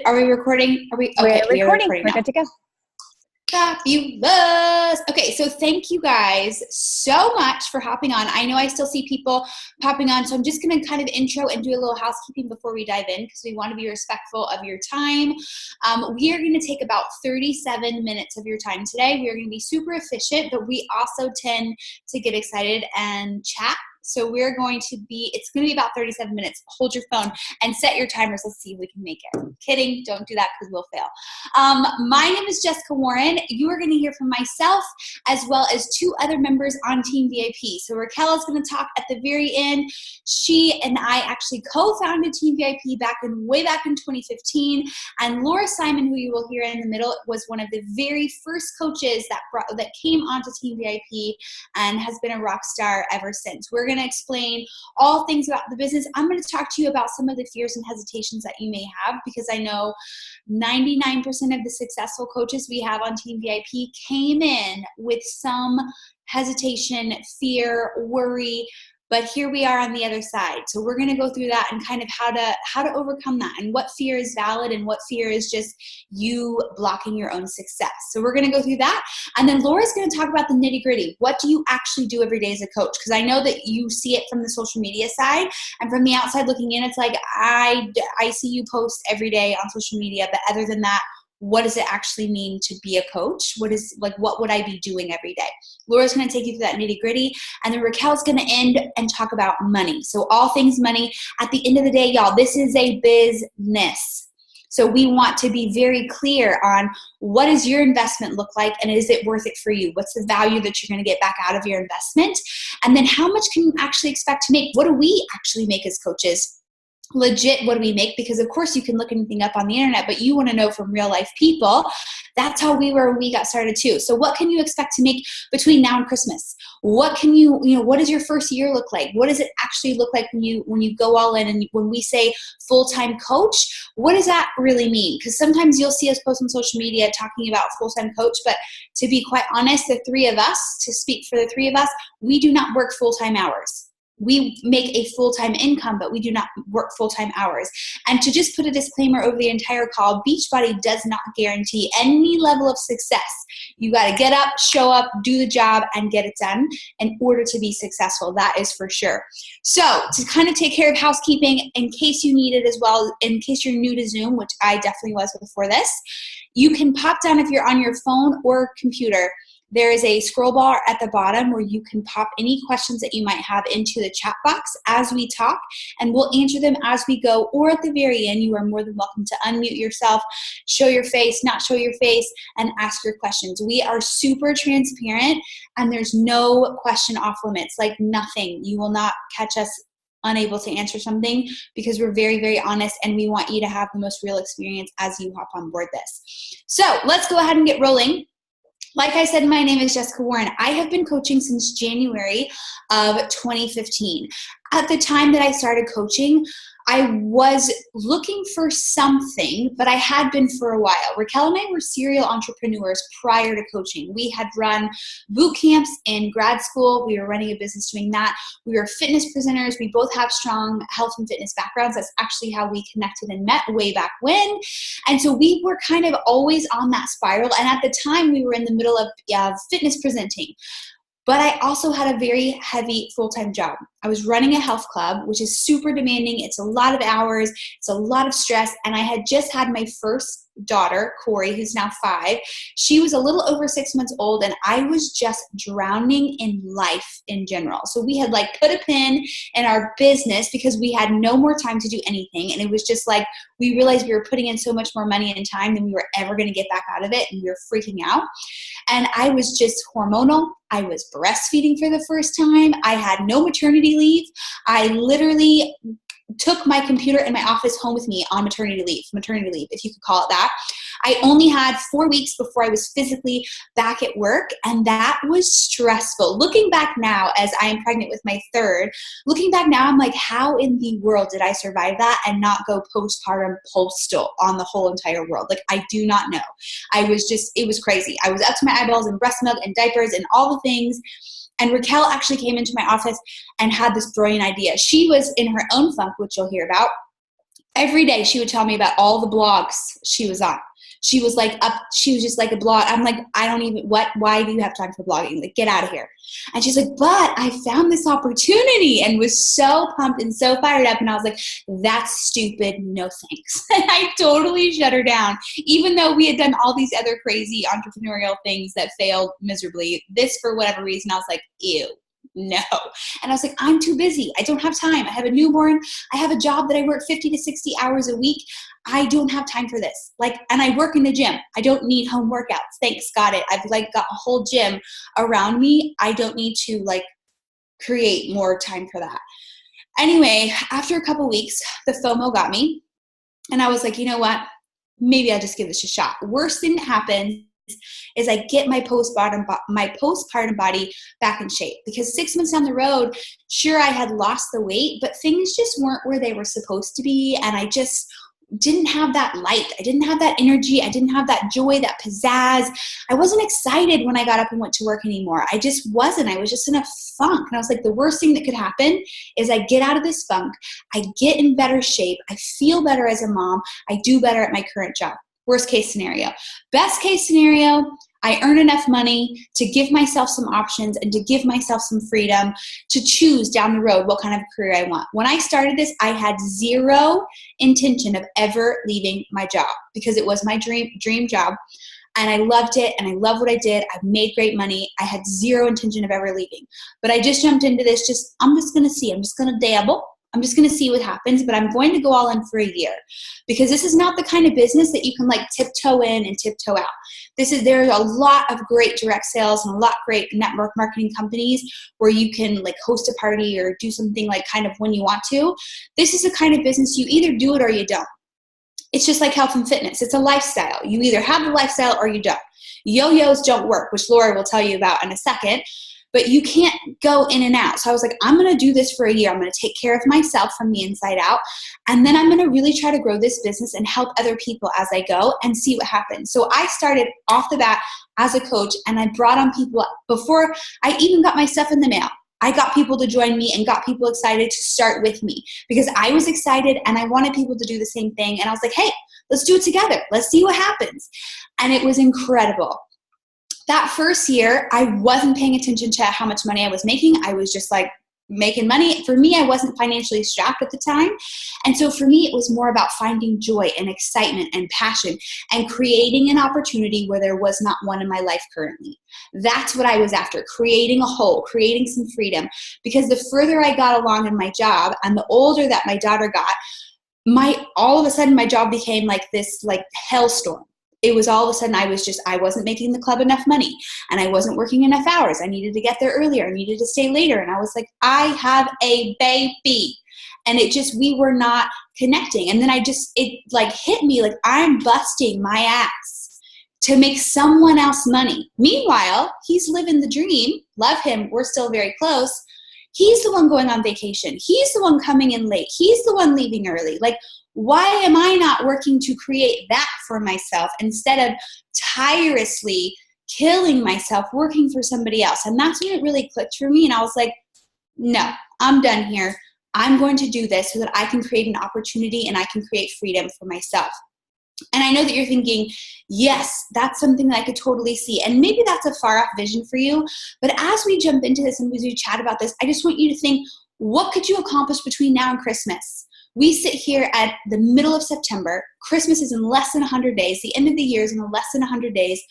Are we recording? Okay, we are recording. We're good to go. Fabulous. Okay, so thank you guys so much for hopping on. I know I still see people popping on, so I'm just going to kind of intro and do a little housekeeping before we dive in because we want to be respectful of your time. We are going to take about 37 minutes of your time today. We are going to be super efficient, but we also tend to get excited and chat. So it's going to be about 37 minutes. Hold your phone and set your timers. Let's see if we can make it. Kidding, don't do that because we'll fail. My name is Jessica Warren. You are going to hear from myself as well as two other members on Team VIP. So Raquel is going to talk at the very end. She and I actually co-founded Team VIP way back in 2015. And Laura Simon, who you will hear in the middle, was one of the very first coaches that came onto Team VIP and has been a rock star ever since. We're going to explain all things about the business. I'm going to talk to you about some of the fears and hesitations that you may have, because I know 99% of the successful coaches we have on Team VIP came in with some hesitation, fear, worry, but here we are on the other side. So we're going to go through that and kind of how to overcome that, and what fear is valid and what fear is just you blocking your own success. So we're going to go through that. And then Laura's going to talk about the nitty gritty. What do you actually do every day as a coach? Because I know that you see it from the social media side, and from the outside looking in, it's like, I see you post every day on social media, but other than that, what does it actually mean to be a coach? What would I be doing every day? Laura's going to take you through that nitty gritty. And then Raquel's going to end and talk about money. So all things money. At the end of the day, y'all, this is a business. So we want to be very clear on what does your investment look like, and is it worth it for you? What's the value that you're going to get back out of your investment? And then how much can you actually expect to make? What do we actually make as coaches? Legit, what do we make? Because of course you can look anything up on the internet, but you want to know from real life people. That's how we were when we got started too. So what can you expect to make between now and Christmas? What can what does your first year look like? What does it actually look like when you go all in? And when we say full-time coach, what does that really mean? Because sometimes you'll see us post on social media talking about full-time coach, but to be quite honest, to speak for the three of us, we do not work full-time hours. We make a full-time income, but we do not work full-time hours. And to just put a disclaimer over the entire call, Beachbody does not guarantee any level of success. You got to get up, show up, do the job, and get it done in order to be successful. That is for sure. So to kind of take care of housekeeping, in case you need it as well, in case you're new to Zoom, which I definitely was before this, you can pop down if you're on your phone or computer. There is a scroll bar at the bottom where you can pop any questions that you might have into the chat box as we talk, and we'll answer them as we go. Or at the very end, you are more than welcome to unmute yourself, show your face, not show your face, and ask your questions. We are super transparent, and there's no question off limits, like nothing. You will not catch us unable to answer something, because we're very, very honest, and we want you to have the most real experience as you hop on board this. So let's go ahead and get rolling. Like I said, my name is Jessica Warren. I have been coaching since January of 2015. At the time that I started coaching, I was looking for something, but I had been for a while. Raquel and I were serial entrepreneurs prior to coaching. We had run boot camps in grad school. We were running a business doing that. We were fitness presenters. We both have strong health and fitness backgrounds. That's actually how we connected and met way back when. And so we were kind of always on that spiral. And at the time, we were in the middle of fitness presenting. But I also had a very heavy full-time job. I was running a health club, which is super demanding. It's a lot of hours. It's a lot of stress. And I had just had my first daughter, Corey, who's now 5. She was a little over 6 months old, and I was just drowning in life in general. So we had put a pin in our business because we had no more time to do anything. And it was just we realized we were putting in so much more money and time than we were ever going to get back out of it. And we were freaking out. And I was just hormonal. I was breastfeeding for the first time. I had no maternity leave. I literally took my computer in my office home with me on maternity leave, if you could call it that. I only had 4 weeks before I was physically back at work, and that was stressful. Looking back now, as I am pregnant with my third, I'm like, how in the world did I survive that and not go postpartum postal on the whole entire world? I do not know. It was crazy. I was up to my eyeballs in breast milk and diapers and all the things. And Raquel actually came into my office and had this brilliant idea. She was in her own funk, which you'll hear about. Every day she would tell me about all the blogs she was on. She was just like a blog. I'm like, why do you have time for blogging? Like, get out of here. And she's like, but I found this opportunity, and was so pumped and so fired up. And I was like, that's stupid. No thanks. And I totally shut her down, even though we had done all these other crazy entrepreneurial things that failed miserably. This, for whatever reason, I was like, ew. No. And I was like, I'm too busy. I don't have time. I have a newborn. I have a job that I work 50 to 60 hours a week. I don't have time for this. And I work in the gym. I don't need home workouts. Thanks. Got it. I've got a whole gym around me. I don't need to create more time for that. Anyway, after a couple weeks, the FOMO got me, and I was like, you know what? Maybe I'll just give this a shot. Worst thing that happens is I get my postpartum body back in shape, because 6 months down the road, sure, I had lost the weight, but things just weren't where they were supposed to be. And I just didn't have that light. I didn't have that energy. I didn't have that joy, that pizzazz. I wasn't excited when I got up and went to work anymore. I just wasn't. I was just in a funk. And I was like, the worst thing that could happen is I get out of this funk. I get in better shape. I feel better as a mom. I do better at my current job. Worst case scenario. Best case scenario, I earn enough money to give myself some options and to give myself some freedom to choose down the road what kind of career I want. When I started this, I had zero intention of ever leaving my job, because it was my dream job, and I loved it, and I love what I did. I made great money. I had zero intention of ever leaving. But I just jumped into this, I'm just going to see. I'm just going to dabble. I'm just going to see what happens, but I'm going to go all in for a year, because this is not the kind of business that you can tiptoe in and tiptoe out. There's a lot of great direct sales and a lot of great network marketing companies where you can host a party or do something kind of when you want to. This is the kind of business you either do it or you don't. It's just like health and fitness. It's a lifestyle. You either have the lifestyle or you don't. Yo-yos don't work, which Laura will tell you about in a second. But you can't go in and out. So I was like, I'm going to do this for a year. I'm going to take care of myself from the inside out. And then I'm going to really try to grow this business and help other people as I go and see what happens. So I started off the bat as a coach, and I brought on people before I even got my stuff in the mail. I got people to join me and got people excited to start with me, because I was excited and I wanted people to do the same thing. And I was like, hey, let's do it together. Let's see what happens. And it was incredible. That first year, I wasn't paying attention to how much money I was making. I was just making money. For me, I wasn't financially strapped at the time. And so for me, it was more about finding joy and excitement and passion and creating an opportunity where there was not one in my life currently. That's what I was after, creating a hole, creating some freedom. Because the further I got along in my job and the older that my daughter got, all of a sudden my job became this hellstorm. It was all of a sudden I wasn't making the club enough money, and I wasn't working enough hours. I needed to get there earlier. I needed to stay later. And I was like, I have a baby. And we were not connecting. And then it hit me I'm busting my ass to make someone else money. Meanwhile, he's living the dream. Love him. We're still very close. He's the one going on vacation. He's the one coming in late. He's the one leaving early. Why am I not working to create that for myself instead of tirelessly killing myself working for somebody else? And that's when it really clicked for me. And I was like, no, I'm done here. I'm going to do this so that I can create an opportunity and I can create freedom for myself. And I know that you're thinking, yes, that's something that I could totally see. And maybe that's a far off vision for you. But as we jump into this and as we chat about this, I just want you to think, what could you accomplish between now and Christmas? We sit here at the middle of September. Christmas is in less than 100 days. The end of the year is in less than 100 days.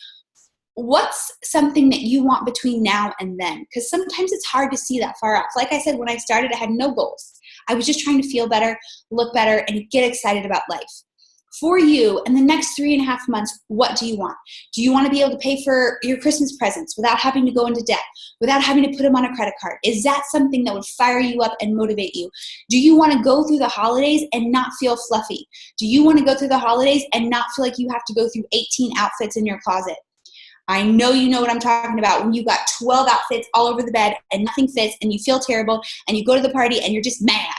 What's something that you want between now and then? Because sometimes it's hard to see that far off. Like I said, when I started, I had no goals. I was just trying to feel better, look better, and get excited about life. For you, in the next 3.5 months, what do you want? Do you want to be able to pay for your Christmas presents without having to go into debt, without having to put them on a credit card? Is that something that would fire you up and motivate you? Do you want to go through the holidays and not feel fluffy? Do you want to go through the holidays and not feel like you have to go through 18 outfits in your closet? I know you know what I'm talking about, when you got 12 outfits all over the bed and nothing fits and you feel terrible and you go to the party and you're just mad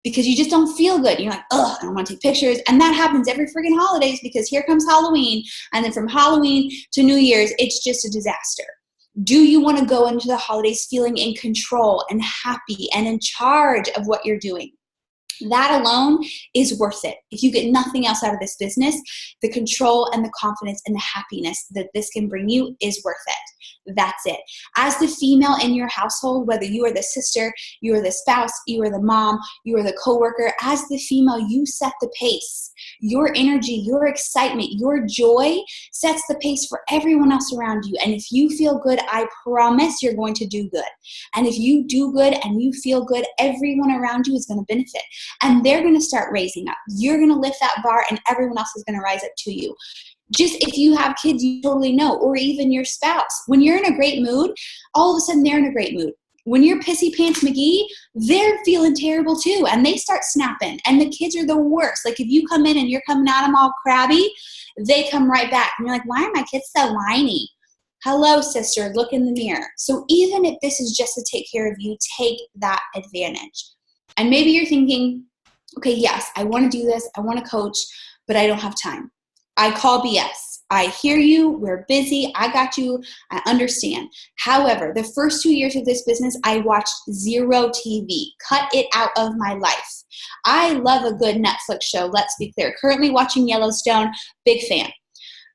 because you just don't feel good. You're like, ugh, I don't want to take pictures. And that happens every freaking holidays, because here comes Halloween. And then from Halloween to New Year's, it's just a disaster. Do you want to go into the holidays feeling in control and happy and in charge of what you're doing? That alone is worth it. If you get nothing else out of this business, the control and the confidence and the happiness that this can bring you is worth it. That's it. As the female in your household, whether you are the sister, you are the spouse, you are the mom, you are the coworker, as the female, you set the pace. Your energy, your excitement, your joy sets the pace for everyone else around you. And if you feel good, I promise you're going to do good. And if you do good and you feel good, everyone around you is going to benefit. And they're going to start raising up. You're going to lift that bar and everyone else is going to rise up to you. Just if you have kids, you totally know, or even your spouse. When you're in a great mood, all of a sudden they're in a great mood. When you're Pissy Pants McGee, they're feeling terrible too, and they start snapping, and the kids are the worst. Like if you come in and you're coming at them all crabby, they come right back, and you're like, why are my kids so whiny? Hello, sister, look in the mirror. So even if this is just to take care of you, take that advantage. And maybe you're thinking, okay, yes, I want to do this, I want to coach, but I don't have time. I call BS. I hear you. We're busy. I got you. I understand. However, the first 2 years of this business, I watched zero TV. Cut it out of my life. I love a good Netflix show. Let's be clear. Currently watching Yellowstone. Big fan.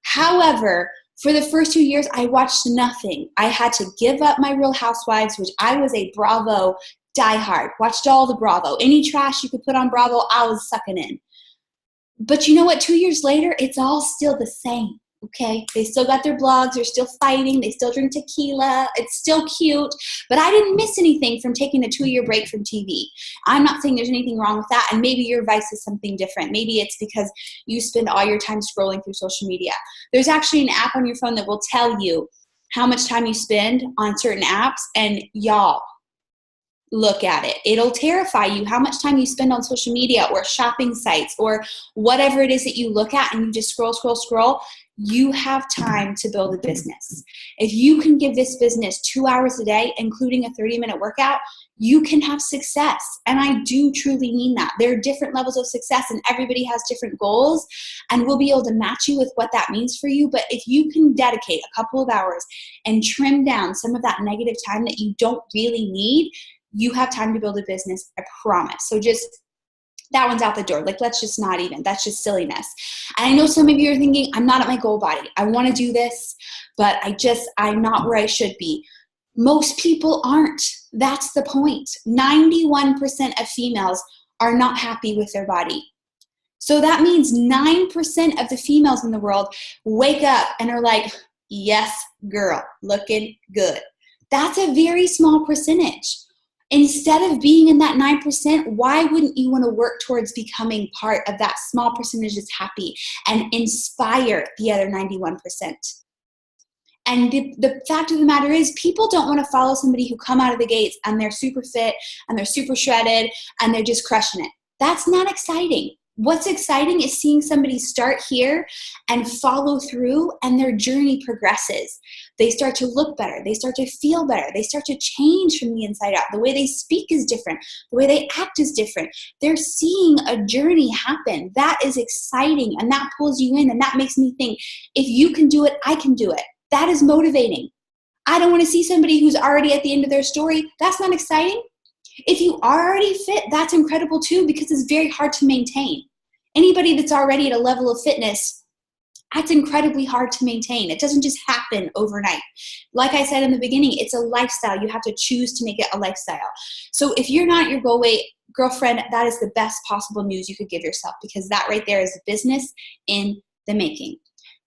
However, for the first 2 years, I watched nothing. I had to give up my Real Housewives, which I was a Bravo diehard. Watched all the Bravo. Any trash you could put on Bravo, I was sucking in. But you know what? 2 years later, it's all still the same, okay? They still got their blogs. They're still fighting. They still drink tequila. It's still cute. But I didn't miss anything from taking a 2-year break from TV. I'm not saying there's anything wrong with that, and maybe your vice is something different. Maybe it's because you spend all your time scrolling through social media. There's actually an app on your phone that will tell you how much time you spend on certain apps, and y'all, look at it. It'll terrify you how much time you spend on social media or shopping sites or whatever it is that you look at and you just scroll, scroll, scroll. You have time to build a business. If you can give this business 2 hours a day, including a 30-minute workout, you can have success. And I do truly mean that. There are different levels of success and everybody has different goals, and we'll be able to match you with what that means for you. But if you can dedicate a couple of hours and trim down some of that negative time that you don't really need, you have time to build a business, I promise. So just, that one's out the door. Like, let's just not even, that's just silliness. And I know some of you are thinking, I'm not at my goal body. I want to do this, but I'm not where I should be. Most people aren't. That's the point. 91% of females are not happy with their body. So that means 9% of the females in the world wake up and are like, yes, girl, looking good. That's a very small percentage. Instead of being in that 9%, why wouldn't you want to work towards becoming part of that small percentage that's happy and inspire the other 91%? And the fact of the matter is, people don't want to follow somebody who come out of the gates and they're super fit and they're super shredded and they're just crushing it. That's not exciting. What's exciting is seeing somebody start here and follow through, and their journey progresses. They start to look better. They start to feel better. They start to change from the inside out. The way they speak is different. The way they act is different. They're seeing a journey happen. That is exciting, and that pulls you in, and that makes me think, if you can do it, I can do it. That is motivating. I don't want to see somebody who's already at the end of their story. That's not exciting. If you are already fit, that's incredible too, because it's very hard to maintain. Anybody that's already at a level of fitness, that's incredibly hard to maintain. It doesn't just happen overnight. Like I said in the beginning, it's a lifestyle. You have to choose to make it a lifestyle. So if you're not at your goal weight, girlfriend, that is the best possible news you could give yourself, because that right there is a business in the making.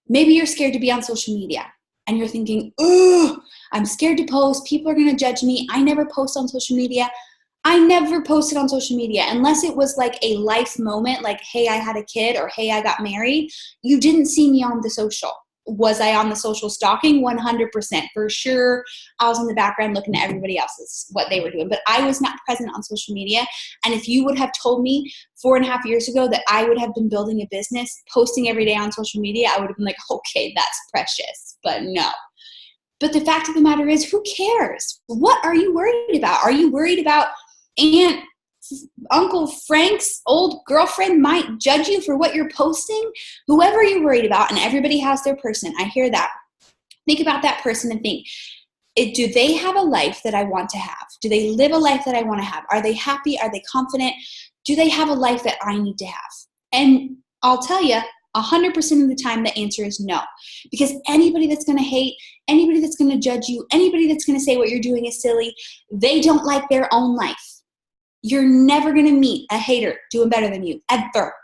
Maybe you're scared to be on social media and you're thinking, oh, I'm scared to post. People are going to judge me. I never post on social media. I never posted on social media unless it was like a life moment, like, hey, I had a kid, or hey, I got married. You didn't see me on the social. Was I on the social stalking? 100%. For sure, I was in the background looking at everybody else's, what they were doing. But I was not present on social media. And if you would have told me 4.5 years ago that I would have been building a business, posting every day on social media, I would have been like, okay, that's precious. But no. But the fact of the matter is, who cares? What are you worried about? Are you worried about Aunt Uncle Frank's old girlfriend might judge you for what you're posting? Whoever you're worried about, and everybody has their person. I hear that. Think about that person and think, do they have a life that I want to have? Do they live a life that I want to have? Are they happy? Are they confident? Do they have a life that I need to have? And I'll tell you, 100% of the time, the answer is no. Because anybody that's going to hate, anybody that's going to judge you, anybody that's going to say what you're doing is silly, they don't like their own life. You're never going to meet a hater doing better than you, ever,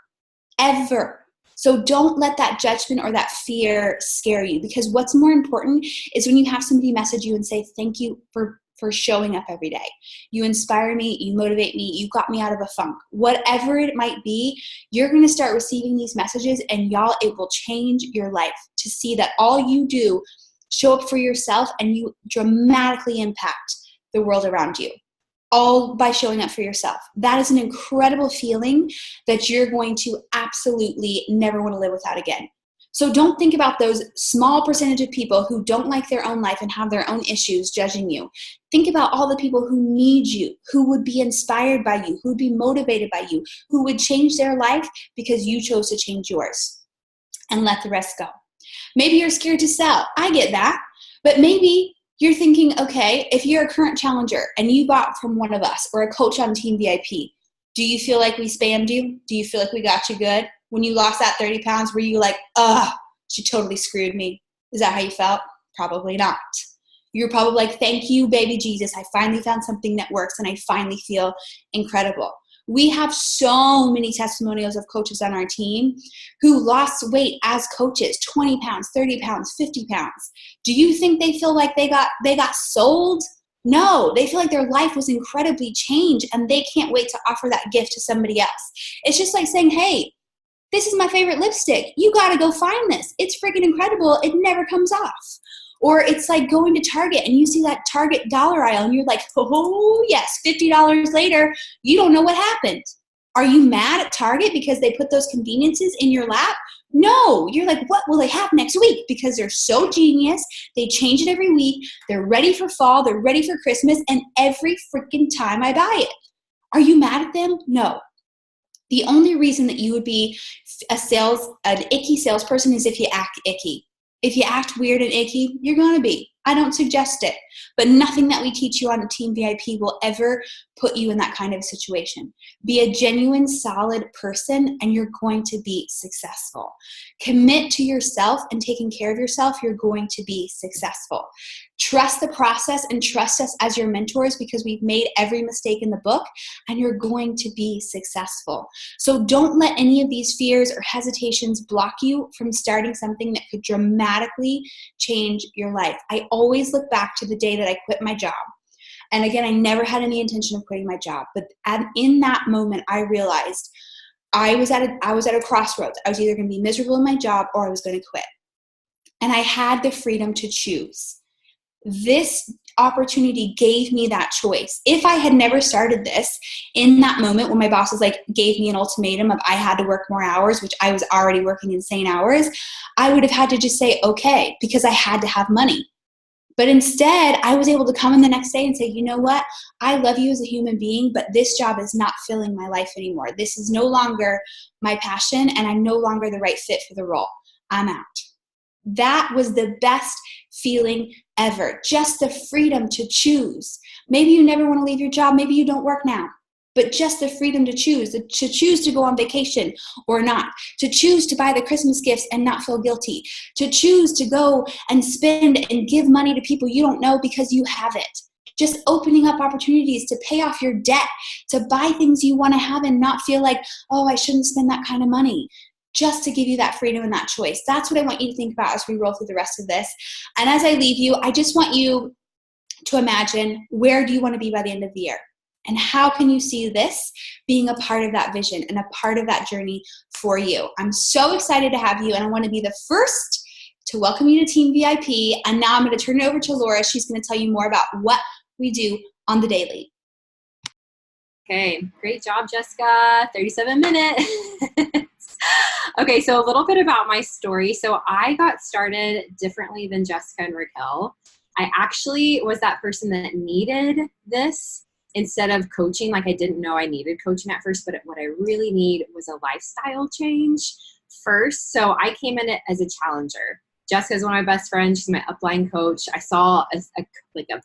ever. So don't let that judgment or that fear scare you, because what's more important is when you have somebody message you and say, thank you for showing up every day. You inspire me, you motivate me, you got me out of a funk. Whatever it might be, you're going to start receiving these messages, and y'all, it will change your life to see that all you do, show up for yourself, and you dramatically impact the world around you, all by showing up for yourself. That is an incredible feeling that you're going to absolutely never want to live without again. So don't think about those small percentage of people who don't like their own life and have their own issues judging you. Think about all the people who need you, who would be inspired by you, who would be motivated by you, who would change their life because you chose to change yours. And let the rest go. Maybe you're scared to sell. I get that. But maybe you're thinking, okay, if you're a current challenger and you bought from one of us or a coach on Team VIP, do you feel like we spammed you? Do you feel like we got you good? When you lost that 30 pounds, were you like, she totally screwed me? Is that how you felt? Probably not. You're probably like, thank you, baby Jesus. I finally found something that works and I finally feel incredible. We have so many testimonials of coaches on our team who lost weight as coaches, 20 pounds, 30 pounds, 50 pounds. Do you think they feel like they got sold? No, they feel like their life was incredibly changed and they can't wait to offer that gift to somebody else. It's just like saying, hey, this is my favorite lipstick. You got to go find this. It's freaking incredible. It never comes off. Or it's like going to Target and you see that Target dollar aisle and you're like, oh yes, $50 later, you don't know what happened. Are you mad at Target because they put those conveniences in your lap? No, you're like, what will they have next week? Because they're so genius. They change it every week. They're ready for fall. They're ready for Christmas. And every freaking time I buy it. Are you mad at them? No. The only reason that you would be an icky salesperson is if you act icky. If you act weird and icky, you're going to be. I don't suggest it. But nothing that we teach you on a Team VIP will ever put you in that kind of situation. Be a genuine, solid person, and you're going to be successful. Commit to yourself and taking care of yourself, you're going to be successful. Trust the process and trust us as your mentors because we've made every mistake in the book and you're going to be successful. So don't let any of these fears or hesitations block you from starting something that could dramatically change your life. I always look back to the day that I quit my job. And again, I never had any intention of quitting my job. But in that moment, I realized I was at a crossroads. I was either going to be miserable in my job or I was going to quit. And I had the freedom to choose. This opportunity gave me that choice. If I had never started this in that moment when my bosses gave me an ultimatum of I had to work more hours, which I was already working insane hours, I would have had to just say, okay, because I had to have money. But instead, I was able to come in the next day and say, you know what? I love you as a human being, but this job is not filling my life anymore. This is no longer my passion, and I'm no longer the right fit for the role. I'm out. That was the best feeling ever. Just the freedom to choose. Maybe you never want to leave your job. Maybe you don't work now. But just the freedom to choose to go on vacation or not, to choose to buy the Christmas gifts and not feel guilty, to choose to go and spend and give money to people you don't know because you have it. Just opening up opportunities to pay off your debt, to buy things you want to have and not feel like, oh, I shouldn't spend that kind of money. Just to give you that freedom and that choice. That's what I want you to think about as we roll through the rest of this. And as I leave you, I just want you to imagine, where do you want to be by the end of the year? And how can you see this being a part of that vision and a part of that journey for you? I'm so excited to have you, and I want to be the first to welcome you to Team VIP. And now I'm going to turn it over to Laura. She's going to tell you more about what we do on the daily. Okay, great job, Jessica. 37 minutes. Okay, so a little bit about my story. So I got started differently than Jessica and Raquel. I actually was that person that needed this instead of coaching. Like, I didn't know I needed coaching at first, but what I really need was a lifestyle change first. So I came in it as a challenger. Jessica's one of my best friends. She's my upline coach. I saw a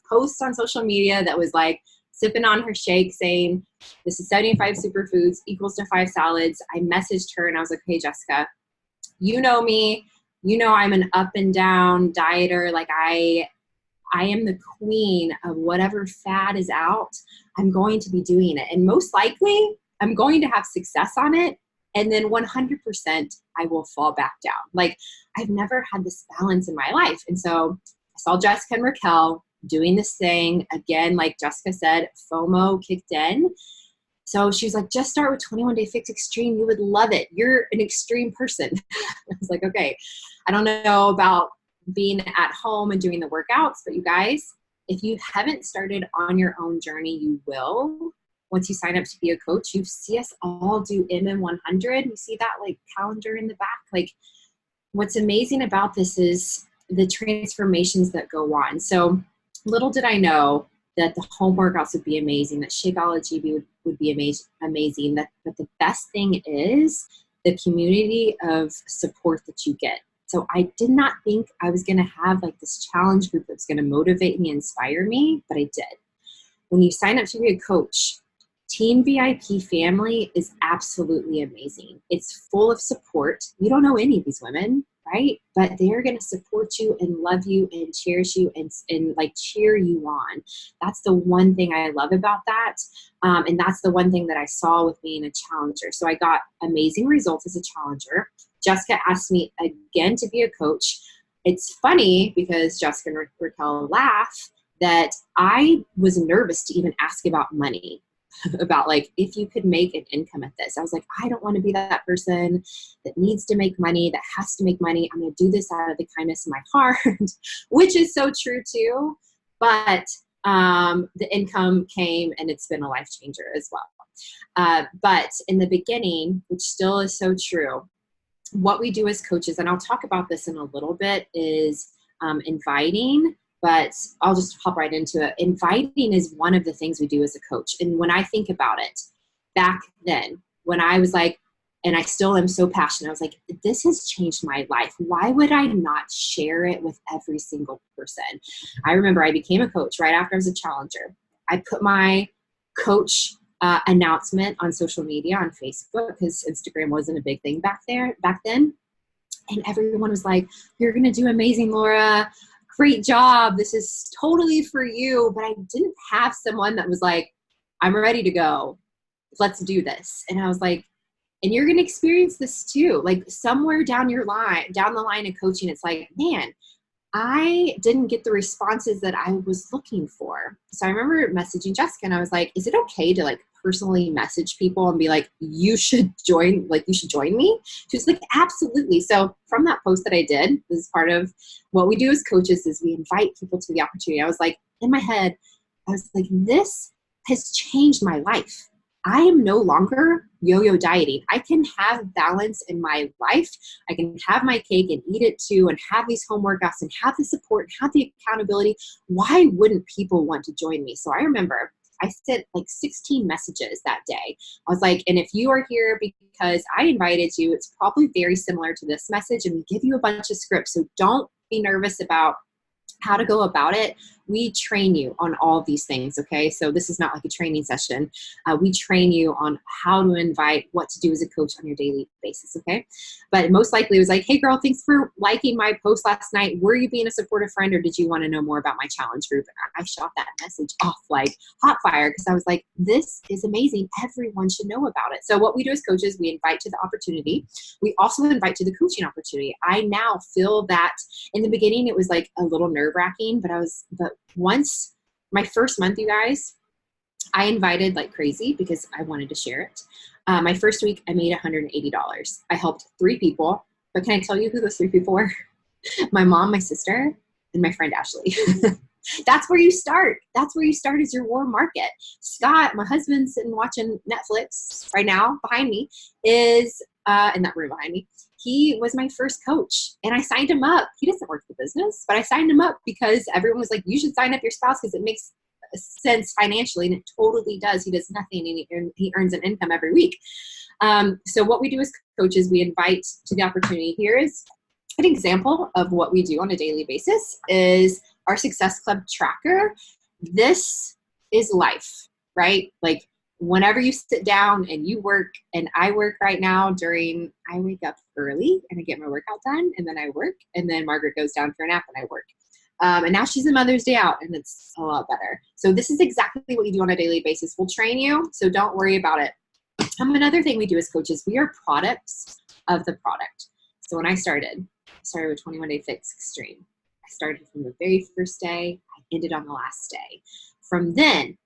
post on social media that was like, sipping on her shake saying, this is 75 superfoods equals to 5 salads. I messaged her and I was like, hey, Jessica, you know me, you know, I'm an up and down dieter. Like I am the queen of whatever fad is out. I'm going to be doing it. And most likely I'm going to have success on it. And then 100% I will fall back down. Like I've never had this balance in my life. And so I saw Jessica and Raquel doing this thing again. Like Jessica said, FOMO kicked in. So she was like, just start with 21 Day Fix Extreme. You would love it. You're an extreme person. I was like, okay, I don't know about being at home and doing the workouts, but you guys, if you haven't started on your own journey, you will. Once you sign up to be a coach, you see us all do MM100. You see that like calendar in the back. Like what's amazing about this is the transformations that go on. So little did I know that the home workouts would be amazing, that Shakeology would be amazing. But the best thing is the community of support that you get. So I did not think I was going to have like this challenge group that's going to motivate me, inspire me, but I did. When you sign up to be a coach, Team VIP family is absolutely amazing. It's full of support. You don't know any of these women, right? But they're going to support you and love you and cherish you and like cheer you on. That's the one thing I love about that. And that's the one thing that I saw with being a challenger. So I got amazing results as a challenger. Jessica asked me again to be a coach. It's funny because Jessica and Raquel laugh that I was nervous to even ask about money. About like, if you could make an income at this. I was like, I don't want to be that person that needs to make money, that has to make money. I'm going to do this out of the kindness of my heart, which is so true too. But the income came and it's been a life changer as well. But in the beginning, which still is so true, what we do as coaches, and I'll talk about this in a little bit, is inviting. But I'll just hop right into it. Inviting is one of the things we do as a coach. And when I think about it, back then, when I was like, and I still am so passionate, I was like, this has changed my life. Why would I not share it with every single person? I remember I became a coach right after I was a challenger. I put my coach announcement on social media, on Facebook, because Instagram wasn't a big thing back then. And everyone was like, you're going to do amazing, Laura. Great job. This is totally for you. But I didn't have someone that was like, I'm ready to go. Let's do this. And I was like, and you're going to experience this too. Like somewhere down the line of coaching, it's like, man, I didn't get the responses that I was looking for. So I remember messaging Jessica and I was like, is it okay to like personally message people and be like, you should join me? She was like, absolutely. So from that post that I did, this is part of what we do as coaches, is we invite people to the opportunity. I was like, in my head, I was like, this has changed my life. I am no longer yo-yo dieting. I can have balance in my life. I can have my cake and eat it too, and have these home workouts and have the support, and have the accountability. Why wouldn't people want to join me? So I remember I sent like 16 messages that day. I was like, and if you are here because I invited you, it's probably very similar to this message, and we give you a bunch of scripts. So don't be nervous about how to go about it. We train you on all of these things, okay? So this is not like a training session. We train you on how to invite, what to do as a coach on your daily basis, okay? But most likely it was like, hey girl, thanks for liking my post last night. Were you being a supportive friend, or did you want to know more about my challenge group? And I shot that message off like hot fire, because I was like, this is amazing. Everyone should know about it. So what we do as coaches, we invite to the opportunity. We also invite to the coaching opportunity. I now feel that in the beginning, it was like a little nerve-wracking, but once my first month, you guys, I invited like crazy because I wanted to share it. My first week, I made $180. I helped 3 people, but can I tell you who those 3 people were? My mom, my sister, and my friend Ashley. That's where you start. That's where you start, as your warm market. Scott, my husband, sitting watching Netflix right now behind me, is in that room behind me. He was my first coach, and I signed him up. He doesn't work the business, but I signed him up because everyone was like, you should sign up your spouse because it makes sense financially, and it totally does. He does nothing, and he earns an income every week. So what we do as coaches, we invite to the opportunity. Here is an example of what we do on a daily basis is our Success Club tracker. This is life, right? Like whenever you sit down and you work, and I work right now I wake up early and I get my workout done, and then I work, and then Margaret goes down for a nap and I work. And now she's a Mother's Day out, and it's a lot better. So this is exactly what you do on a daily basis. We'll train you, so don't worry about it. Another thing we do as coaches, we are products of the product. So when I started with 21 Day Fix Extreme. I started from the very first day. I ended on the last day. From then,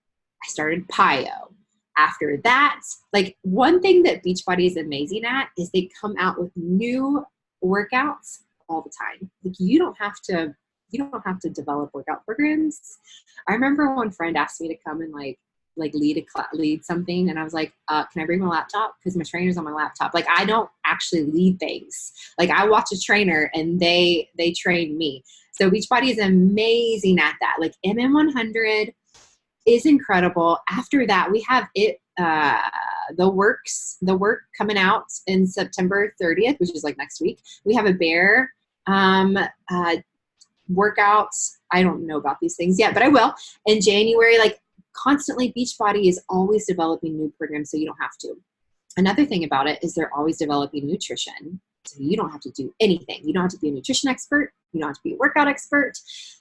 I started PiYo. After that, like one thing that Beachbody is amazing at is they come out with new workouts all the time. Like you don't have to develop workout programs. I remember one friend asked me to come and like lead something, and I was like, can I bring my laptop? Because my trainer's on my laptop. Like I don't actually lead things. Like I watch a trainer and they train me. So Beachbody is amazing at that. Like MM100 is incredible. After that, we have the work coming out in September 30th, which is like next week. We have a bear workouts. I don't know about these things yet, but I will in January. Like constantly, Beachbody is always developing new programs, so you don't have to. Another thing about it is they're always developing nutrition, so you don't have to do anything. You don't have to be a nutrition expert. You don't have to be a workout expert.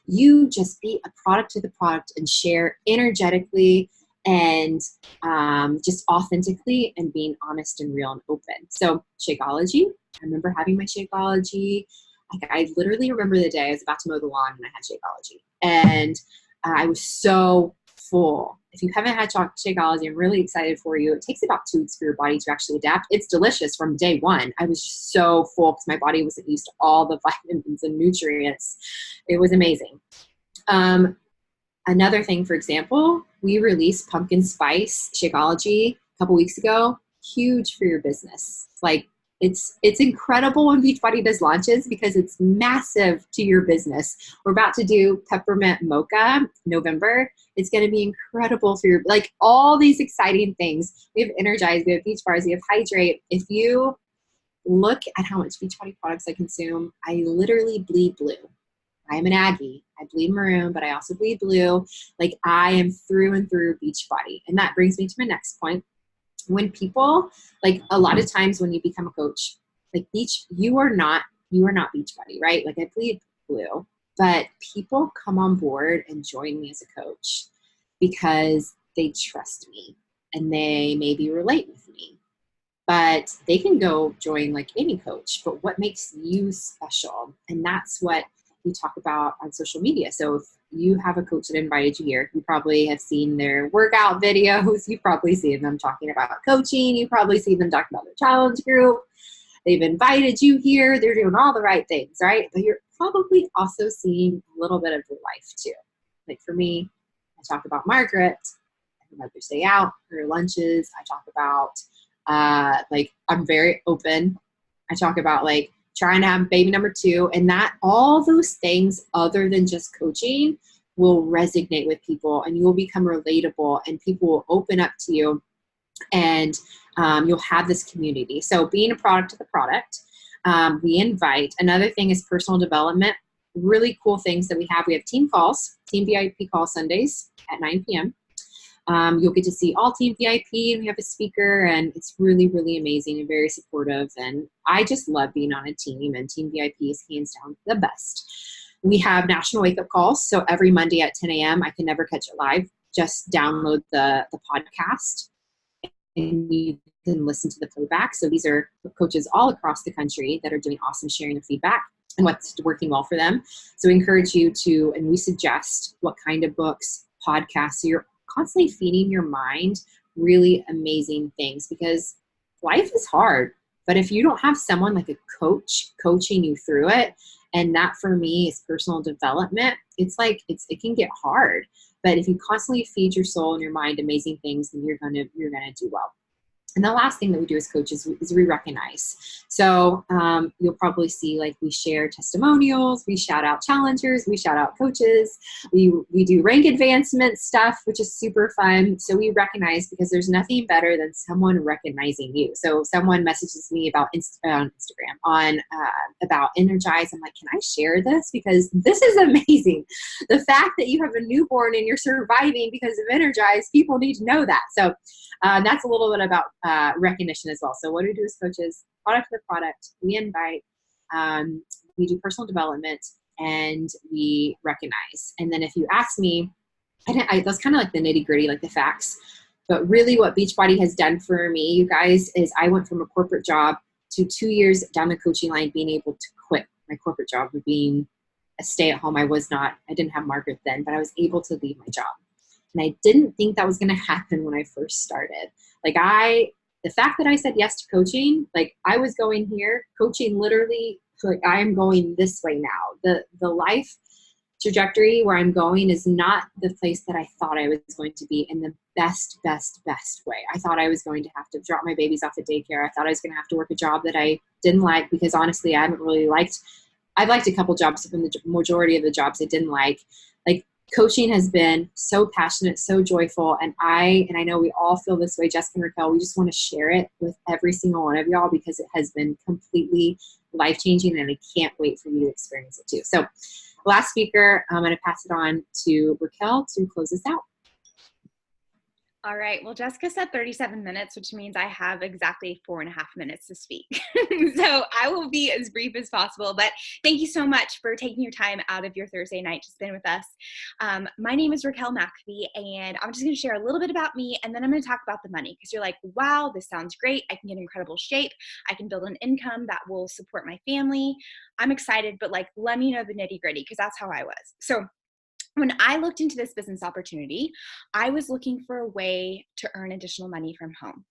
You just be a product of the product and share energetically and just authentically and being honest and real and open. So Shakeology, I remember having my Shakeology. Like I literally remember the day I was about to mow the lawn and I had Shakeology, and I was so full. If you haven't had Shakeology, I'm really excited for you. It takes about 2 weeks for your body to actually adapt. It's delicious from day one. I was just so full because my body wasn't used to all the vitamins and nutrients. It was amazing. Another thing, for example, we released pumpkin spice Shakeology a couple weeks ago. Huge for your business. Like it's incredible when Beachbody does launches because it's massive to your business. We're about to do peppermint mocha November. It's going to be incredible for your, like all these exciting things. We have Energize, we have Beach Bars, we have Hydrate. If you look at how much Beachbody products I consume, I literally bleed blue. I am an Aggie. I bleed maroon, but I also bleed blue. Like I am through and through Beachbody. And that brings me to my next point. When people, like a lot of times when you become a coach, like you are not Beachbody, right? Like I bleed blue, but people come on board and join me as a coach because they trust me and they maybe relate with me, but they can go join like any coach, but what makes you special? And that's what we talk about on social media. So if you have a coach that invited you here, you probably have seen their workout videos. You've probably seen them talking about coaching. You probably see them talking about their challenge group. They've invited you here. They're doing all the right things, right? But you're probably also seeing a little bit of their life too. Like for me, I talk about Margaret, her Mother's Day out, her lunches. I talk about like I'm very open. I talk about like trying to have baby number 2, and that all those things other than just coaching will resonate with people, and you will become relatable, and people will open up to you, and you'll have this community. So being a product of the product, we invite. Another thing is personal development. Really cool things that we have. We have team calls, team VIP call Sundays at 9 p.m. You'll get to see all team VIP, and we have a speaker, and it's really, really amazing and very supportive. And I just love being on a team, and team VIP is hands down the best. We have national wake up calls. So every Monday at 10 a.m., I can never catch it live. Just download the podcast and you can listen to the playback. So these are coaches all across the country that are doing awesome, sharing their feedback and what's working well for them. So we encourage you to, and we suggest what kind of books, podcasts, so you're constantly feeding your mind really amazing things, because life is hard. But if you don't have someone like a coach coaching you through it, and that for me is personal development, it's like it can get hard. But if you constantly feed your soul and your mind amazing things, then you're gonna do well. And the last thing that we do as coaches is we recognize. So you'll probably see like we share testimonials, we shout out challengers, we shout out coaches, we do rank advancement stuff, which is super fun. So we recognize because there's nothing better than someone recognizing you. So someone messages me about on Instagram about Energize. I'm like, can I share this? Because this is amazing. The fact that you have a newborn and you're surviving because of Energize, people need to know that. So that's a little bit about recognition as well. So what do we do as coaches? Product to the product. We invite, we do personal development, and we recognize. And then if you ask me, that's kind of like the nitty gritty, like the facts. But really what Beachbody has done for me, you guys, is I went from a corporate job to 2 years down the coaching line, being able to quit my corporate job of being a stay-at-home. I didn't have Margaret then, but I was able to leave my job. And I didn't think that was going to happen when I first started. The fact that I said yes to coaching, like I was going here, coaching literally, like I am going this way now. The life trajectory where I'm going is not the place that I thought I was going to be in the best way. I thought I was going to have to drop my babies off at daycare. I thought I was going to have to work a job that I didn't like, because honestly, I've liked a couple jobs, but the majority of the jobs I didn't like. Like, coaching has been so passionate, so joyful, and I know we all feel this way, Jessica and Raquel. We just want to share it with every single one of y'all because it has been completely life-changing, and I can't wait for you to experience it too. So last speaker, I'm going to pass it on to Raquel to close us out. All right. Well, Jessica said 37 minutes, which means I have exactly 4.5 minutes to speak. So I will be as brief as possible, but thank you so much for taking your time out of your Thursday night to spend with us. My name is Raquel McAfee, and I'm just going to share a little bit about me, and then I'm going to talk about the money, because you're like, wow, this sounds great. I can get in incredible shape. I can build an income that will support my family. I'm excited, but like, let me know the nitty gritty, because that's how I was. So when I looked into this business opportunity, I was looking for a way to earn additional money from home.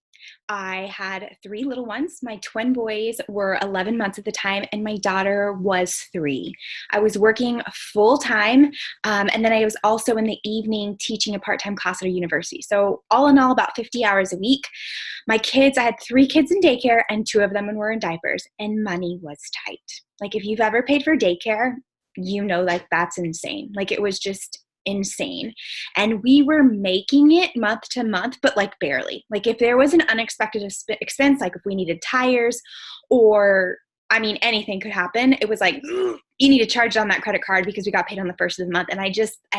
I had 3 little ones. My twin boys were 11 months at the time, and my daughter was 3. I was working full time, and then I was also in the evening teaching a part-time class at a university. So all in all, about 50 hours a week. My kids, I had 3 kids in daycare, and 2 of them were in diapers, and money was tight. Like, if you've ever paid for daycare, you know, like, that's insane. Like, it was just insane. And we were making it month to month, but like barely. Like, if there was an unexpected expense, like if we needed tires or, I mean, anything could happen. It was like, you need to charge on that credit card because we got paid on the first of the month. And I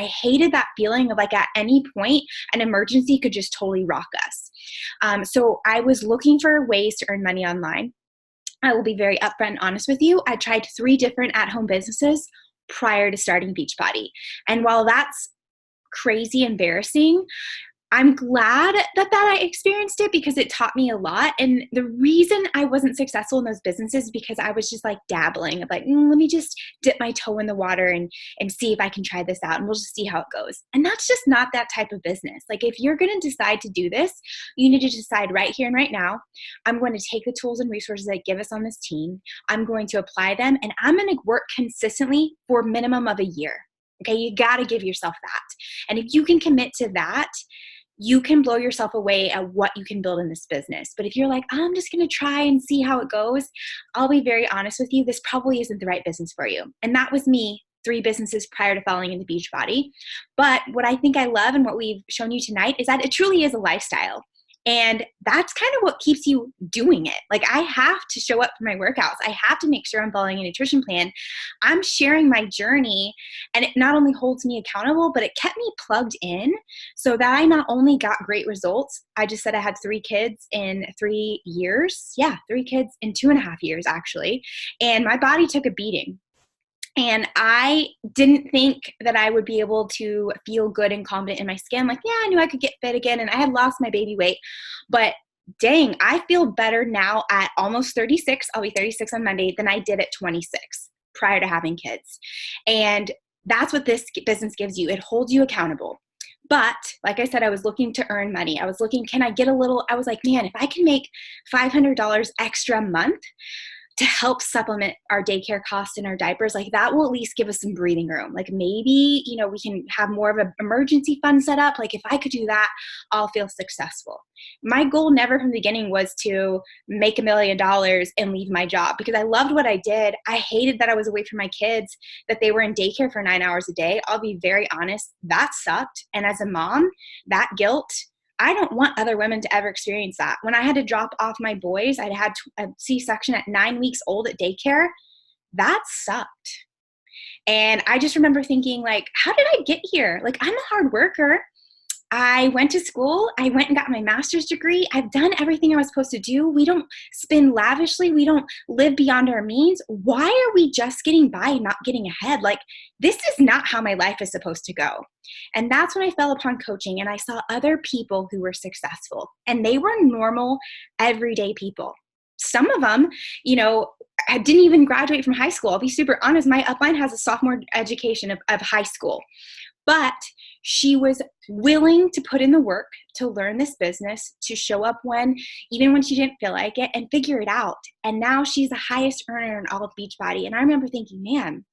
hated that feeling of like, at any point, an emergency could just totally rock us. So I was looking for ways to earn money online. I will be very upfront and honest with you. I tried 3 different at-home businesses prior to starting Beachbody. And while that's crazy embarrassing, I'm glad that I experienced it, because it taught me a lot. And the reason I wasn't successful in those businesses is because I was just like dabbling of like, let me just dip my toe in the water and see if I can try this out, and we'll just see how it goes. And that's just not that type of business. Like, if you're going to decide to do this, you need to decide right here and right now, I'm going to take the tools and resources that give us on this team. I'm going to apply them, and I'm going to work consistently for a minimum of a year. Okay. You got to give yourself that. And if you can commit to that, you can blow yourself away at what you can build in this business. But if you're like, I'm just going to try and see how it goes, I'll be very honest with you, this probably isn't the right business for you. And that was me 3 businesses prior to falling into Beachbody. But what I think I love and what we've shown you tonight is that it truly is a lifestyle. And that's kind of what keeps you doing it. Like, I have to show up for my workouts. I have to make sure I'm following a nutrition plan. I'm sharing my journey, and it not only holds me accountable, but it kept me plugged in so that I not only got great results. I just said I had 3 kids in 3 years. Yeah, 3 kids in 2.5 years, actually. And my body took a beating. And I didn't think that I would be able to feel good and confident in my skin. Like, yeah, I knew I could get fit again, and I had lost my baby weight. But dang, I feel better now at almost 36. I'll be 36 on Monday than I did at 26 prior to having kids. And that's what this business gives you. It holds you accountable. But like I said, I was looking to earn money. I was looking, can I get a little, I was like, man, if I can make $500 extra a month, to help supplement our daycare costs and our diapers, like that will at least give us some breathing room. Like maybe, we can have more of an emergency fund set up. Like if I could do that, I'll feel successful. My goal never from the beginning was to make $1 million and leave my job, because I loved what I did. I hated that I was away from my kids, that they were in daycare for 9 hours a day. I'll be very honest, that sucked. And as a mom, that guilt, I don't want other women to ever experience that. When I had to drop off my boys, I'd had a C-section at 9 weeks old at daycare. That sucked. And I just remember thinking, like, how did I get here? Like, I'm a hard worker. I went to school. I went and got my master's degree. I've done everything I was supposed to do. We don't spend lavishly. We don't live beyond our means. Why are we just getting by and not getting ahead? Like, this is not how my life is supposed to go. And that's when I fell upon coaching, and I saw other people who were successful, and they were normal, everyday people. Some of them, I didn't even graduate from high school. I'll be super honest. My upline has a sophomore education of high school. But she was willing to put in the work to learn this business, to show up even when she didn't feel like it, and figure it out. And now she's the highest earner in all of Beachbody. And I remember thinking, man,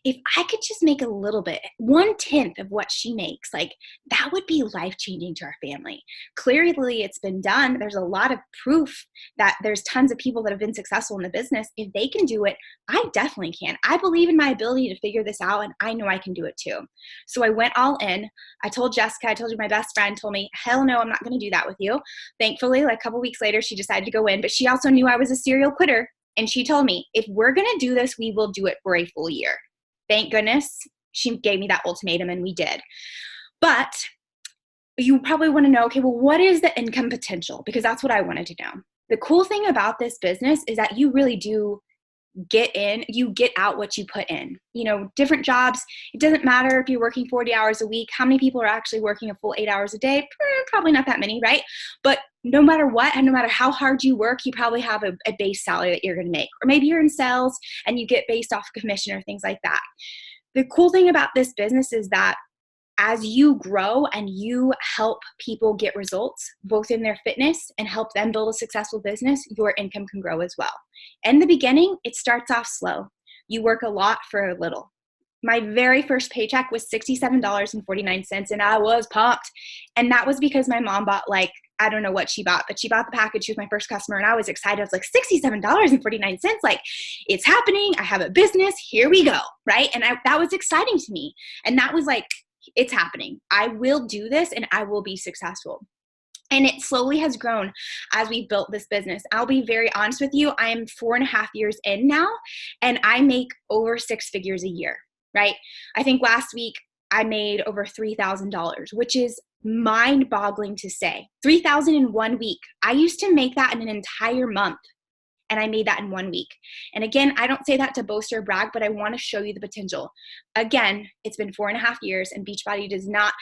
if I could just make a little bit, 1/10 of what she makes, like that would be life-changing to our family. Clearly it's been done. There's a lot of proof that there's tons of people that have been successful in the business. If they can do it, I definitely can. I believe in my ability to figure this out, and I know I can do it too. So I went all in. I told Jessica, I told you my best friend told me, hell no, I'm not going to do that with you. Thankfully, like a couple weeks later, she decided to go in, but she also knew I was a serial quitter. And she told me, if we're going to do this, we will do it for a full year. Thank goodness she gave me that ultimatum, and we did. But you probably want to know, okay, well, what is the income potential? Because that's what I wanted to know. The cool thing about this business is that you really do you get out what you put in. Different jobs, it doesn't matter if you're working 40 hours a week. How many people are actually working a full 8 hours a day? Probably not that many, right? But no matter what, and no matter how hard you work, you probably have a base salary that you're going to make. Or maybe you're in sales and you get based off commission or things like that. The cool thing about this business is that as you grow and you help people get results, both in their fitness and help them build a successful business, your income can grow as well. In the beginning, it starts off slow. You work a lot for a little. My very first paycheck was $67.49, and I was pumped. And that was because my mom bought, I don't know what she bought, but she bought the package. She was my first customer, and I was excited. I was like, $67.49, like, it's happening. I have a business. Here we go, right? And that was exciting to me. And that was like, it's happening. I will do this, and I will be successful. And it slowly has grown as we built this business. I'll be very honest with you. I am 4.5 years in now, and I make over 6 figures a year, right? I think last week I made over $3,000, which is mind-boggling to say. $3,000 in 1 week. I used to make that in an entire month, and I made that in 1 week. And again, I don't say that to boast or brag, but I want to show you the potential. Again, it's been 4.5 years, and Beachbody does not,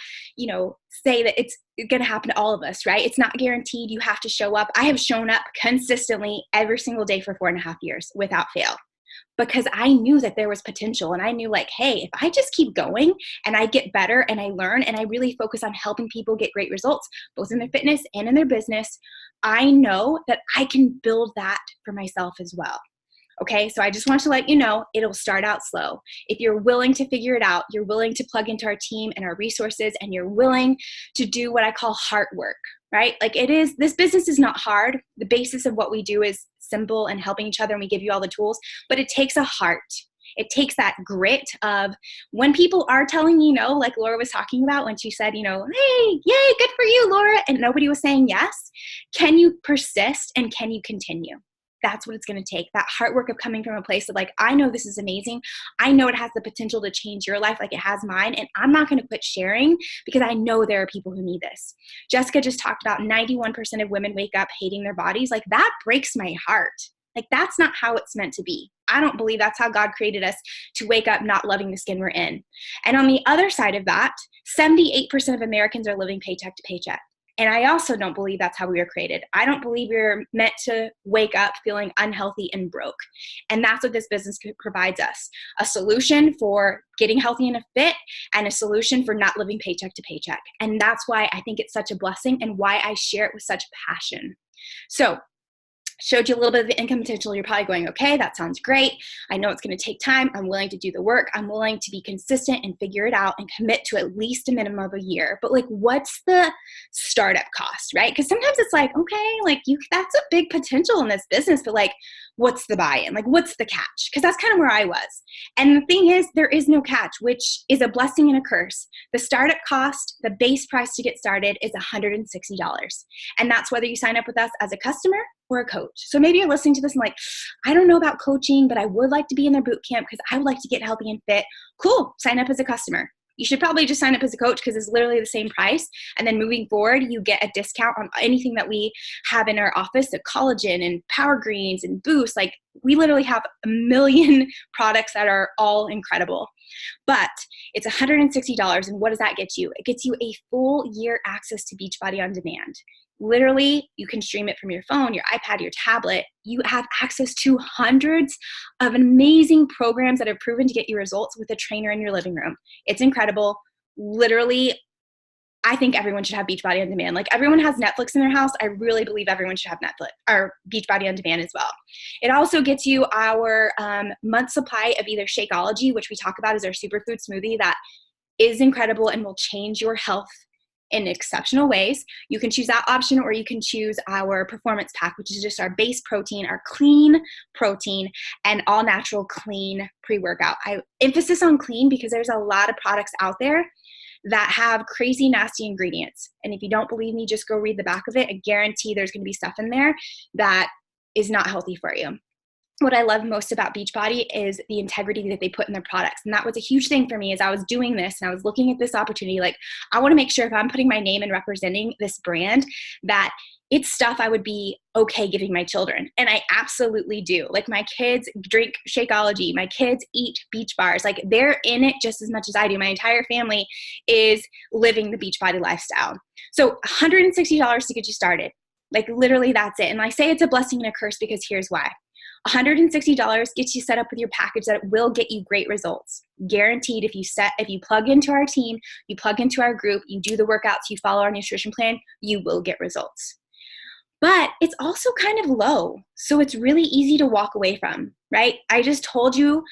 say that it's going to happen to all of us, right? It's not guaranteed. You have to show up. I have shown up consistently every single day for 4.5 years without fail, because I knew that there was potential, and I knew, like, hey, if I just keep going and I get better and I learn and I really focus on helping people get great results, both in their fitness and in their business, I know that I can build that for myself as well. Okay, so I just want to let you know, it'll start out slow. If you're willing to figure it out, you're willing to plug into our team and our resources, and you're willing to do what I call heart work, right? Like, this business is not hard. The basis of what we do is simple and helping each other, and we give you all the tools, but it takes a heart. It takes that grit of when people are telling you no, like Laura was talking about when she said, hey, yay, good for you, Laura, and nobody was saying yes. Can you persist, and can you continue? That's what it's going to take. That hard work of coming from a place of, like, I know this is amazing. I know it has the potential to change your life like it has mine. And I'm not going to quit sharing, because I know there are people who need this. Jessica just talked about 91% of women wake up hating their bodies. Like, that breaks my heart. Like, that's not how it's meant to be. I don't believe that's how God created us, to wake up not loving the skin we're in. And on the other side of that, 78% of Americans are living paycheck to paycheck. And I also don't believe that's how we were created. I don't believe we were meant to wake up feeling unhealthy and broke. And that's what this business provides us. A solution for getting healthy and fit, and a solution for not living paycheck to paycheck. And that's why I think it's such a blessing, and why I share it with such passion. So showed you a little bit of the income potential, you're probably going, okay, that sounds great. I know it's going to take time. I'm willing to do the work. I'm willing to be consistent and figure it out and commit to at least a minimum of a year. But like, what's the startup cost, right? Because sometimes it's like, okay, like that's a big potential in this business, but like, what's the buy-in? Like, what's the catch? Because that's kind of where I was. And the thing is, there is no catch, which is a blessing and a curse. The startup cost, the base price to get started is $160. And that's whether you sign up with us as a customer or a coach. So maybe you're listening to this and like, I don't know about coaching, but I would like to be in their boot camp because I would like to get healthy and fit. Cool, sign up as a customer. You should probably just sign up as a coach because it's literally the same price. And then moving forward, you get a discount on anything that we have in our office, the collagen and Power Greens and Boost. Like we literally have a million products that are all incredible. But it's $160. And what does that get you? It gets you a full year access to Beachbody On Demand. Literally, you can stream it from your phone, your iPad, your tablet. You have access to hundreds of amazing programs that have proven to get you results with a trainer in your living room. It's incredible. Literally, I think everyone should have Beachbody On Demand. Like everyone has Netflix in their house. I really believe everyone should have Netflix or Beachbody On Demand as well. It also gets you our month supply of either Shakeology, which we talk about as our superfood smoothie that is incredible and will change your health in exceptional ways. You can choose that option, or you can choose our performance pack, which is just our base protein, our clean protein, and all natural clean pre-workout. I emphasis on clean because there's a lot of products out there that have crazy nasty ingredients. And if you don't believe me, just go read the back of it. I guarantee there's going to be stuff in there that is not healthy for you. What I love most about Beachbody is the integrity that they put in their products. And that was a huge thing for me as I was doing this and I was looking at this opportunity. Like, I want to make sure if I'm putting my name and representing this brand, that it's stuff I would be okay giving my children. And I absolutely do. Like, my kids drink Shakeology. My kids eat Beach Bars. Like, they're in it just as much as I do. My entire family is living the Beachbody lifestyle. So $160 to get you started. Like, literally that's it. And I say it's a blessing and a curse because here's why. $160 gets you set up with your package that will get you great results. Guaranteed. If you plug into our team, you plug into our group, you do the workouts, you follow our nutrition plan, you will get results. But it's also kind of low. So it's really easy to walk away from, right? I just told you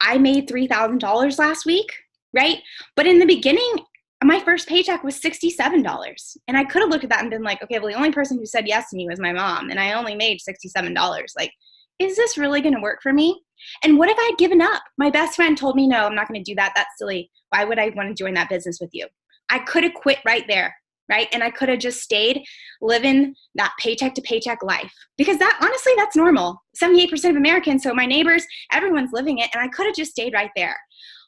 I made $3,000 last week, right? But in the beginning, my first paycheck was $67. And I could have looked at that and been like, okay, well, the only person who said yes to me was my mom. And I only made $67. Like, is this really going to work for me? And what if I had given up? My best friend told me, no, I'm not going to do that. That's silly. Why would I want to join that business with you? I could have quit right there, right? And I could have just stayed living that paycheck to paycheck life, because that, honestly, that's normal. 78% of Americans, so my neighbors, everyone's living it. And I could have just stayed right there.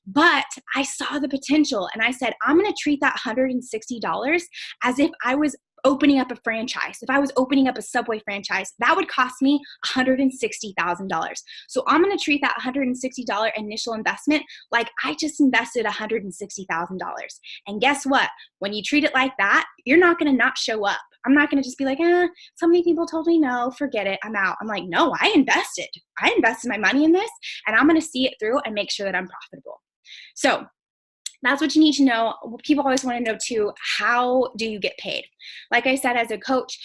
But I saw the potential and I said, I'm going to treat that $160 as if I was opening up a franchise. If I was opening up a Subway franchise, that would cost me $160,000. So I'm going to treat that $160 initial investment like I just invested $160,000. And guess what? When you treat it like that, you're not going to not show up. I'm not going to just be like, so many people told me no, forget it, I'm out. I'm like, no, I invested my money in this, and I'm going to see it through and make sure that I'm profitable. So that's what you need to know. People always want to know too, how do you get paid? Like I said, as a coach,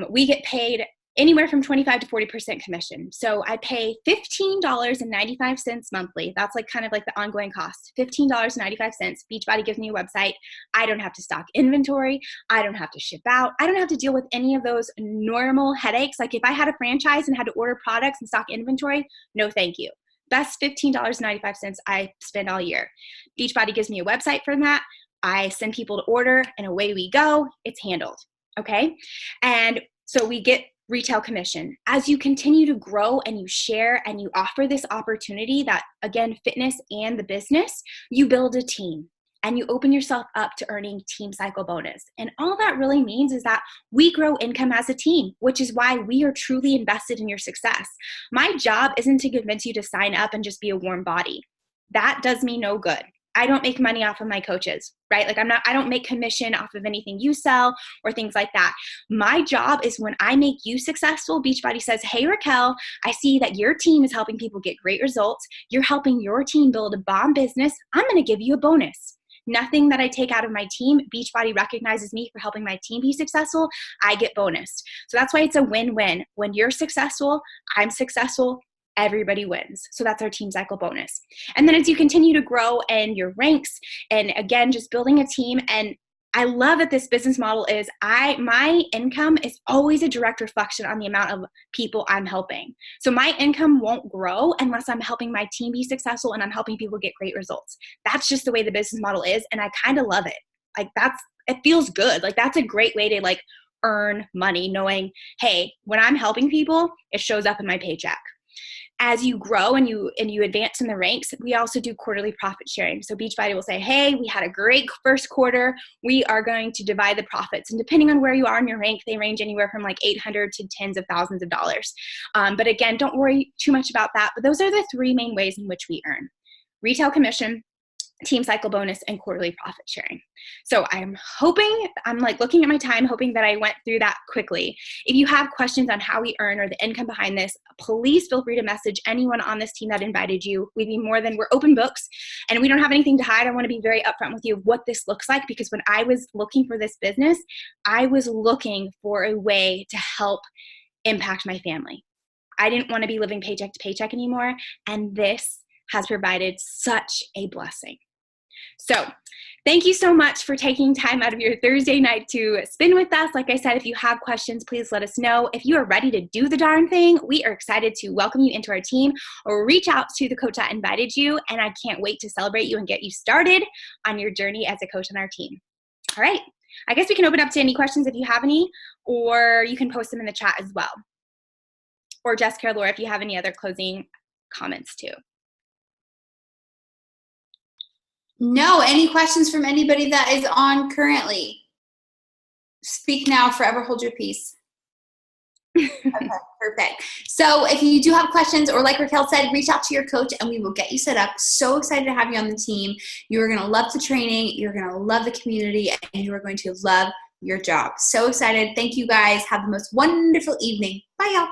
we get paid anywhere from 25 to 40% commission. So I pay $15.95 monthly. That's like kind of like the ongoing cost, $15.95. Beachbody gives me a website. I don't have to stock inventory. I don't have to ship out. I don't have to deal with any of those normal headaches. Like if I had a franchise and had to order products and stock inventory, no, thank you. That's $15.95 I spend all year. Beachbody gives me a website for that. I send people to order and away we go. It's handled. Okay. And so we get retail commission. As you continue to grow and you share and you offer this opportunity that, again, fitness and the business, you build a team and you open yourself up to earning team cycle bonus. And all that really means is that we grow income as a team, which is why we are truly invested in your success. My job isn't to convince you to sign up and just be a warm body. That does me no good. I don't make money off of my coaches, right? Like I don't make commission off of anything you sell or things like that. My job is when I make you successful, Beachbody says, hey, Raquel, I see that your team is helping people get great results. You're helping your team build a bomb business. I'm going to give you a bonus. Nothing that I take out of my team, Beachbody recognizes me for helping my team be successful. I get bonused. So that's why it's a win-win. When you're successful, I'm successful, everybody wins. So that's our team cycle bonus. And then as you continue to grow in your ranks, and again, just building a team, and I love that this business model is my income is always a direct reflection on the amount of people I'm helping. So my income won't grow unless I'm helping my team be successful and I'm helping people get great results. That's just the way the business model is, and I kind of love it. Like it feels good. Like that's a great way to like earn money, knowing, hey, when I'm helping people, it shows up in my paycheck. As you grow and you advance in the ranks, we also do quarterly profit sharing. So Beachbody will say, hey, we had a great first quarter. We are going to divide the profits. And depending on where you are in your rank, they range anywhere from like $800 to tens of thousands of dollars. But again, don't worry too much about that. But those are the three main ways in which we earn: retail commission, team cycle bonus, and quarterly profit sharing. So I'm like looking at my time, hoping that I went through that quickly. If you have questions on how we earn or the income behind this, please feel free to message anyone on this team that invited you. We're open books and we don't have anything to hide. I want to be very upfront with you of what this looks like, because when I was looking for this business, I was looking for a way to help impact my family. I didn't want to be living paycheck to paycheck anymore. And this has provided such a blessing. So thank you so much for taking time out of your Thursday night to spend with us. Like I said, if you have questions, please let us know. If you are ready to do the darn thing, we are excited to welcome you into our team, or reach out to the coach that invited you. And I can't wait to celebrate you and get you started on your journey as a coach on our team. All right. I guess we can open up to any questions if you have any, or you can post them in the chat as well. Or Jessica or Laura, if you have any other closing comments too. No, any questions from anybody that is on currently? Speak now, forever hold your peace. Okay, perfect. So if you do have questions, or like Raquel said, reach out to your coach and we will get you set up. So excited to have you on the team. You are going to love the training. You're going to love the community, and you are going to love your job. So excited. Thank you guys. Have the most wonderful evening. Bye, y'all.